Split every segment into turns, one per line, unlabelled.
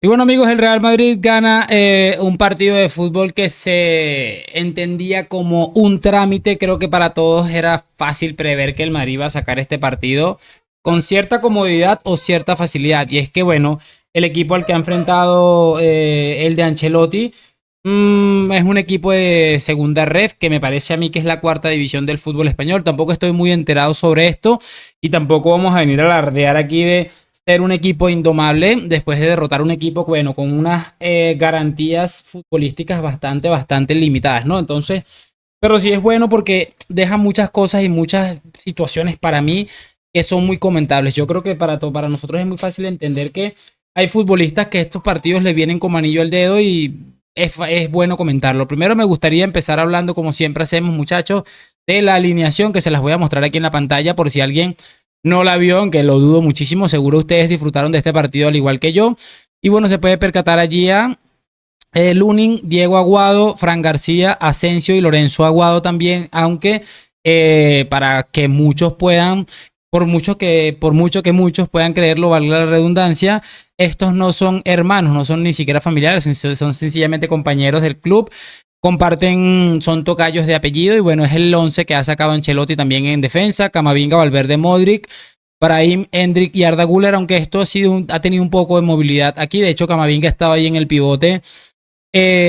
Y bueno amigos, el Real Madrid gana un partido de fútbol que se entendía como un trámite. Creo que para todos era fácil prever que el Madrid iba a sacar este partido con cierta comodidad o cierta facilidad. Y es que bueno, el equipo al que ha enfrentado el de Ancelotti es un equipo de segunda ref que me parece a mí que es la cuarta división del fútbol español. Tampoco estoy muy enterado sobre esto y tampoco vamos a venir a alardear aquí de ser un equipo indomable después de derrotar un equipo, bueno, con unas garantías futbolísticas bastante limitadas, ¿no? Entonces, pero sí es bueno porque deja muchas cosas y muchas situaciones para mí que son muy comentables. Yo creo que para nosotros es muy fácil entender que hay futbolistas que estos partidos le vienen como anillo al dedo y es bueno comentarlo. Primero me gustaría empezar hablando, como siempre hacemos, muchachos, de la alineación que se las voy a mostrar aquí en la pantalla por si alguien no la vio, aunque lo dudo muchísimo. Seguro ustedes disfrutaron de este partido al igual que yo. Y bueno, se puede percatar allí a Lunin, Diego Aguado, Fran García, Asensio y Lorenzo Aguado también, aunque para que muchos puedan, por mucho que muchos puedan creerlo, valga la redundancia, estos no son hermanos, no son ni siquiera familiares, son sencillamente compañeros del club. Comparten, son tocayos de apellido y bueno, es el 11 que ha sacado Ancelotti también en defensa. Camavinga, Valverde, Modric, Brahim, Hendrik y Arda Güler, aunque esto ha tenido un poco de movilidad aquí. De hecho, Camavinga estaba ahí en el pivote.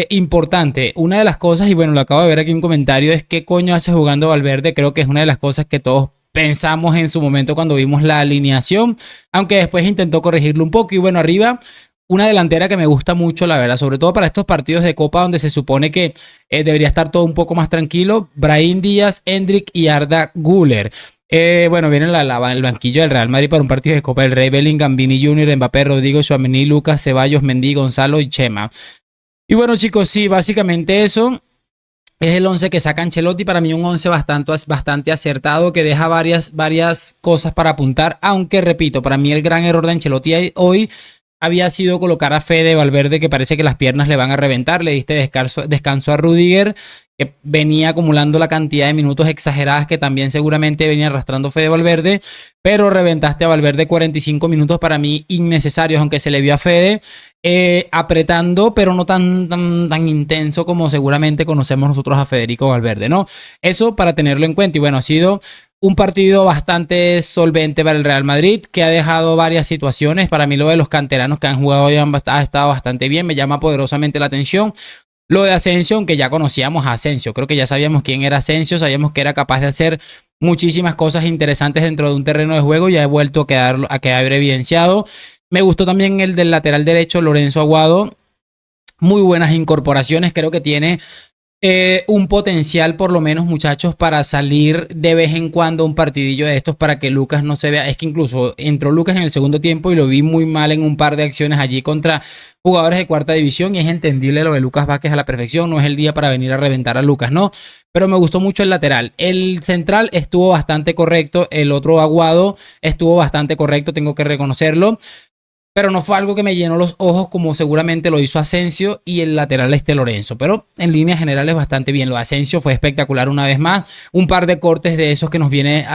Importante, una de las cosas, y bueno, lo acabo de ver aquí en un comentario, es qué coño hace jugando Valverde. Creo que es una de las cosas que todos pensamos en su momento cuando vimos la alineación, aunque después intentó corregirlo un poco. Y bueno, arriba una delantera que me gusta mucho, la verdad, sobre todo para estos partidos de Copa donde se supone que debería estar todo un poco más tranquilo. Brahim Díaz, Hendrik y Arda Güler. Bueno, viene el banquillo del Real Madrid para un partido de Copa del Rey: Bellingham, Vini Junior, Mbappé, Rodrigo, Tchouaméni, Lucas, Ceballos, Mendy, Gonzalo y Chema. Y bueno, chicos, sí, básicamente eso. Es el 11 que saca Ancelotti. Para mí un 11 bastante acertado, que deja varias cosas para apuntar. Aunque, repito, para mí el gran error de Ancelotti hoy había sido colocar a Fede Valverde, que parece que las piernas le van a reventar. Le diste descanso a Rudiger, que venía acumulando la cantidad de minutos exageradas que también seguramente venía arrastrando Fede Valverde, pero reventaste a Valverde 45 minutos para mí innecesarios, aunque se le vio a Fede apretando, pero no tan intenso como seguramente conocemos nosotros a Federico Valverde, ¿no? Eso para tenerlo en cuenta. Y bueno, ha sido un partido bastante solvente para el Real Madrid, que ha dejado varias situaciones. Para mí lo de los canteranos que han jugado hoy ha estado bastante bien, me llama poderosamente la atención. Lo de Asensio, aunque ya conocíamos a Asensio, creo que ya sabíamos quién era Asensio, sabíamos que era capaz de hacer muchísimas cosas interesantes dentro de un terreno de juego. Ya he vuelto a quedar evidenciado. Me gustó también el del lateral derecho, Lorenzo Aguado. Muy buenas incorporaciones, creo que tiene un potencial, por lo menos, muchachos, para salir de vez en cuando un partidillo de estos para que Lucas no se vea. Es que incluso entró Lucas en el segundo tiempo y lo vi muy mal en un par de acciones allí contra jugadores de cuarta división, y es entendible lo de Lucas Vázquez a la perfección. No es el día para venir a reventar a Lucas, ¿no? Pero me gustó mucho el lateral. El central estuvo bastante correcto, el otro Aguado estuvo bastante correcto, tengo que reconocerlo. Pero no fue algo que me llenó los ojos como seguramente lo hizo Asensio y el lateral Lorenzo. Pero en líneas generales bastante bien. Lo de Asensio fue espectacular una vez más. Un par de cortes de esos que nos tiene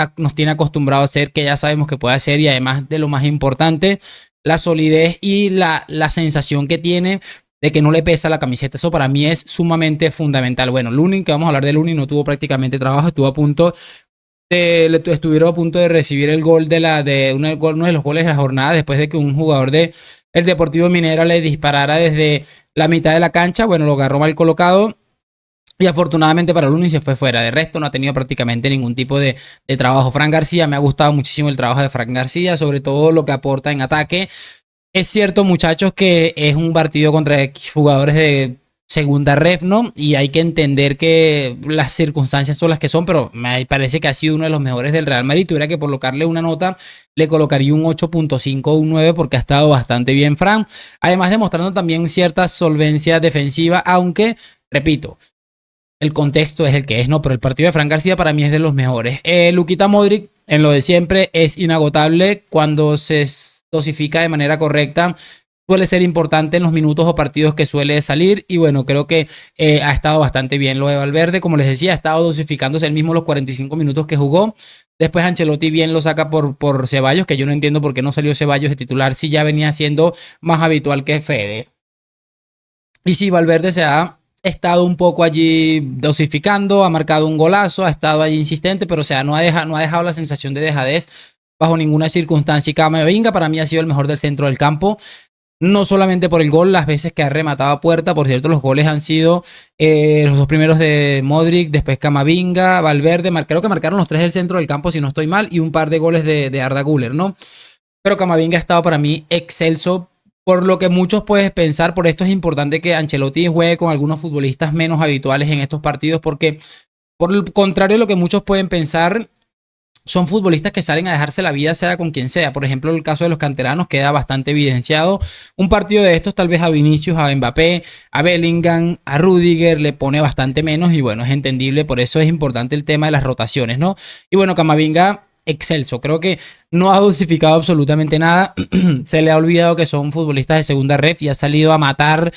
acostumbrado a hacer, que ya sabemos que puede hacer. Y además de lo más importante, la solidez y la sensación que tiene de que no le pesa la camiseta. Eso para mí es sumamente fundamental. Bueno, Lunin, que vamos a hablar de Lunin, no tuvo prácticamente trabajo. Estuvo a punto estuvieron a punto de recibir el gol uno de los goles de la jornada, después de que un jugador de el Deportivo Minera le disparara desde la mitad de la cancha. Bueno, lo agarró mal colocado y afortunadamente para Lunin se fue fuera. De resto no ha tenido prácticamente ningún tipo de trabajo. Fran García, me ha gustado muchísimo el trabajo de Fran García, sobre todo lo que aporta en ataque. Es cierto, muchachos, que es un partido contra jugadores de segunda ref, ¿no? Y hay que entender que las circunstancias son las que son, pero me parece que ha sido uno de los mejores del Real Madrid. Tuviera que colocarle una nota, le colocaría un 8.5 o un 9, porque ha estado bastante bien Fran. Además, demostrando también cierta solvencia defensiva, aunque, repito, el contexto es el que es, ¿no? Pero el partido de Fran García para mí es de los mejores. Luquita Modric, en lo de siempre, es inagotable cuando se dosifica de manera correcta. suele ser importante en los minutos o partidos que suele salir. Y bueno, creo que ha estado bastante bien lo de Valverde. Como les decía, ha estado dosificándose el mismo los 45 minutos que jugó. Después Ancelotti bien lo saca por Ceballos, que yo no entiendo por qué no salió Ceballos de titular si ya venía siendo más habitual que Fede. Y sí, Valverde se ha estado un poco allí dosificando, ha marcado un golazo, ha estado allí insistente, pero o sea, no ha dejado la sensación de dejadez bajo ninguna circunstancia. Y Camavinga para mí ha sido el mejor del centro del campo. No solamente por el gol, las veces que ha rematado a puerta. Por cierto, los goles han sido los dos primeros de Modric, después Camavinga, Valverde. Creo que marcaron los tres del centro del campo, si no estoy mal, y un par de goles de Arda Güler, ¿no? Pero Camavinga ha estado para mí excelso. Por lo que muchos pueden pensar, por esto es importante que Ancelotti juegue con algunos futbolistas menos habituales en estos partidos, porque por el contrario de lo que muchos pueden pensar, son futbolistas que salen a dejarse la vida sea con quien sea. Por ejemplo, el caso de los canteranos queda bastante evidenciado. Un partido de estos tal vez a Vinicius, a Mbappé, a Bellingham, a Rudiger le pone bastante menos y bueno, es entendible. Por eso es importante el tema de las rotaciones, ¿no? Y bueno, Camavinga excelso. Creo que no ha dosificado absolutamente nada. Se le ha olvidado que son futbolistas de segunda red y ha salido a matar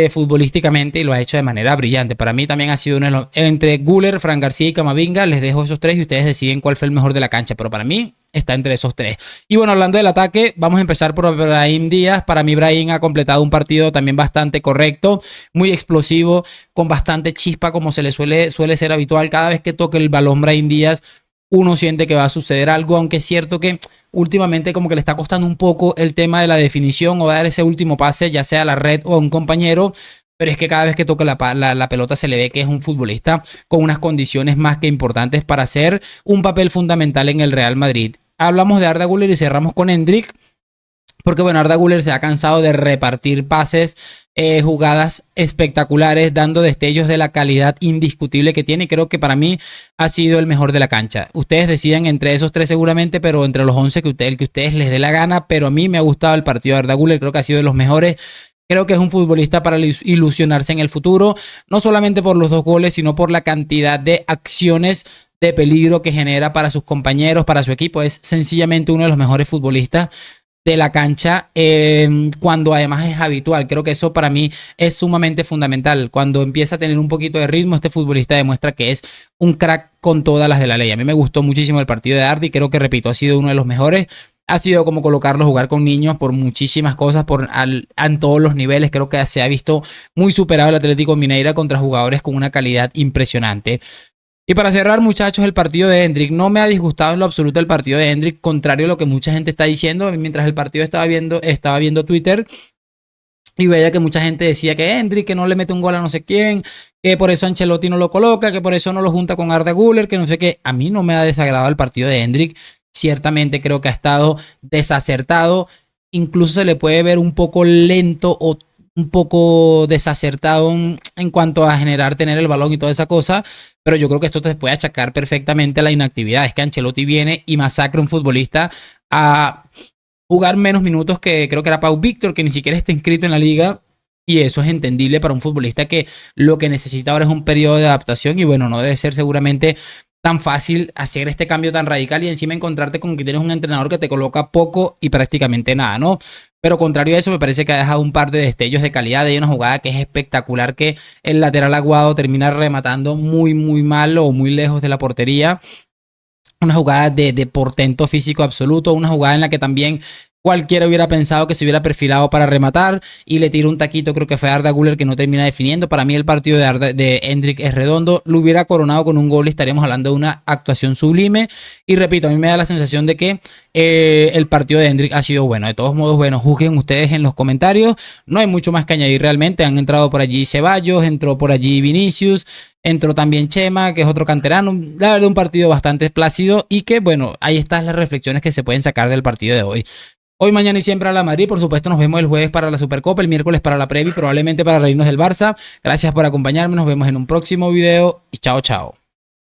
futbolísticamente y lo ha hecho de manera brillante. Para mí también ha sido uno de los... Entre Güler, Fran García y Camavinga les dejo esos tres y ustedes deciden cuál fue el mejor de la cancha, pero para mí está entre esos tres. Y bueno, hablando del ataque, vamos a empezar por Brahim Díaz. Para mí Brahim ha completado un partido también bastante correcto, muy explosivo, con bastante chispa como se le suele ser habitual. Cada vez que toque el balón Brahim Díaz, uno siente que va a suceder algo, aunque es cierto que últimamente como que le está costando un poco el tema de la definición o dar ese último pase, ya sea a la red o a un compañero, pero es que cada vez que toca la pelota se le ve que es un futbolista con unas condiciones más que importantes para hacer un papel fundamental en el Real Madrid. Hablamos de Arda Güler y cerramos con Endrick, porque bueno, Arda Güler se ha cansado de repartir pases, jugadas espectaculares, dando destellos de la calidad indiscutible que tiene. Y creo que para mí ha sido el mejor de la cancha. Ustedes deciden entre esos tres seguramente, pero entre los 11 el que ustedes les dé la gana. Pero a mí me ha gustado el partido de Arda Güler, creo que ha sido de los mejores. Creo que es un futbolista para ilusionarse en el futuro, no solamente por los 2 goles, sino por la cantidad de acciones de peligro que genera para sus compañeros, para su equipo. Es sencillamente uno de los mejores futbolistas de la cancha, cuando además es habitual. Creo que eso para mí es sumamente fundamental. Cuando empieza a tener un poquito de ritmo, este futbolista demuestra que es un crack con todas las de la ley. A mí me gustó muchísimo el partido de Arda y creo que, repito, ha sido uno de los mejores. Ha sido como colocarlo a jugar con niños por muchísimas cosas, en todos los niveles. Creo que se ha visto muy superado el Atlético Mineiro contra jugadores con una calidad impresionante. Y para cerrar, muchachos, el partido de Endrick. No me ha disgustado en lo absoluto el partido de Endrick, contrario a lo que mucha gente está diciendo. Mientras el partido estaba viendo Twitter y veía que mucha gente decía que Endrick, que no le mete un gol a no sé quién, que por eso Ancelotti no lo coloca, que por eso no lo junta con Arda Güler, que no sé qué. A mí no me ha desagradado el partido de Endrick. Ciertamente creo que ha estado desacertado. Incluso se le puede ver un poco lento o un poco desacertado en cuanto a tener el balón y toda esa cosa, pero yo creo que esto te puede achacar perfectamente a la inactividad. Es que Ancelotti viene y masacra a un futbolista a jugar menos minutos que creo que era Pau Víctor, que ni siquiera está inscrito en la liga, y eso es entendible para un futbolista que lo que necesita ahora es un periodo de adaptación y bueno, no debe ser seguramente tan fácil hacer este cambio tan radical y encima encontrarte con que tienes un entrenador que te coloca poco y prácticamente nada, ¿no? Pero contrario a eso, me parece que ha dejado un par de destellos de calidad. Hay una jugada que es espectacular, que el lateral Aguado termina rematando muy, muy mal o muy lejos de la portería. Una jugada de portento físico absoluto. Una jugada en la que también cualquiera hubiera pensado que se hubiera perfilado para rematar y le tira un taquito, creo que fue Arda Güler, que no termina definiendo. Para mí el partido de Endrick es redondo. Lo hubiera coronado con un gol y estaríamos hablando de una actuación sublime. Y repito, a mí me da la sensación de que el partido de Endrick ha sido bueno. De todos modos, bueno, juzguen ustedes en los comentarios. No hay mucho más que añadir realmente. Han entrado por allí Ceballos, entró por allí Vinicius, entró también Chema, que es otro canterano. La verdad, un partido bastante plácido y que, bueno, ahí están las reflexiones que se pueden sacar del partido de hoy. Hoy, mañana y siempre a la Madrid. Por supuesto, nos vemos el jueves para la Supercopa, el miércoles para la Previa y probablemente para reírnos del Barça. Gracias por acompañarme. Nos vemos en un próximo video y chao, chao.